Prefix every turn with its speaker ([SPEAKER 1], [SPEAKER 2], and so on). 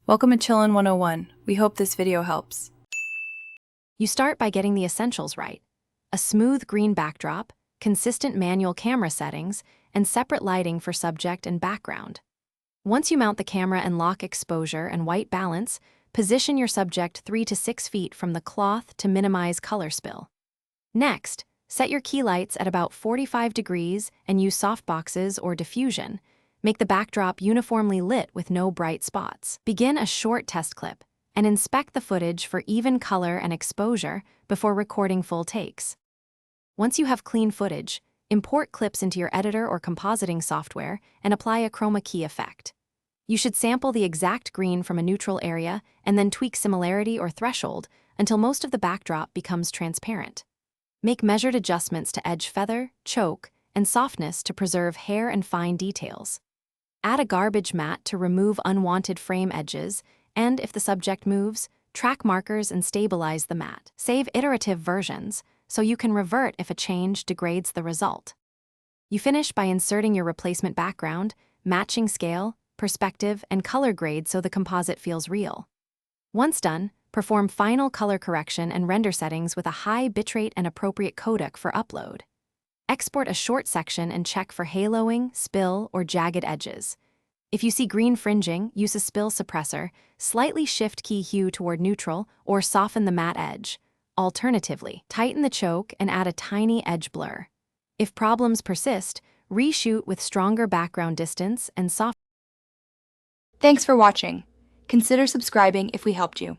[SPEAKER 1] Welcome to Chillin' 101. We hope this video helps.
[SPEAKER 2] You start by getting the essentials right: a smooth green backdrop, consistent manual camera settings, and separate lighting for subject and background. Once you mount the camera and lock exposure and white balance, position your subject 3 to 6 feet from the cloth to minimize color spill. Next, set your key lights at about 45 degrees and use softboxes or diffusion. Make the backdrop uniformly lit with no bright spots. Begin a short test clip and inspect the footage for even color and exposure before recording full takes. Once you have clean footage, import clips into your editor or compositing software and apply a chroma key effect. You should sample the exact green from a neutral area and then tweak similarity or threshold until most of the backdrop becomes transparent. Make measured adjustments to edge feather, choke, and softness to preserve hair and fine details. Add a garbage mat to remove unwanted frame edges, and if the subject moves, track markers and stabilize the mat. Save iterative versions so you can revert if a change degrades the result. You finish by inserting your replacement background, matching scale, perspective, and color grade so the composite feels real. Once done, perform final color correction and render settings with a high bitrate and appropriate codec for upload. Export a short section and check for haloing, spill, or jagged edges. If you see green fringing, use a spill suppressor, slightly shift key hue toward neutral, or soften the matte edge. Alternatively, tighten the choke and add a tiny edge blur. If problems persist, reshoot with stronger background distance and soft.
[SPEAKER 1] Thanks for watching. Consider subscribing if we helped you.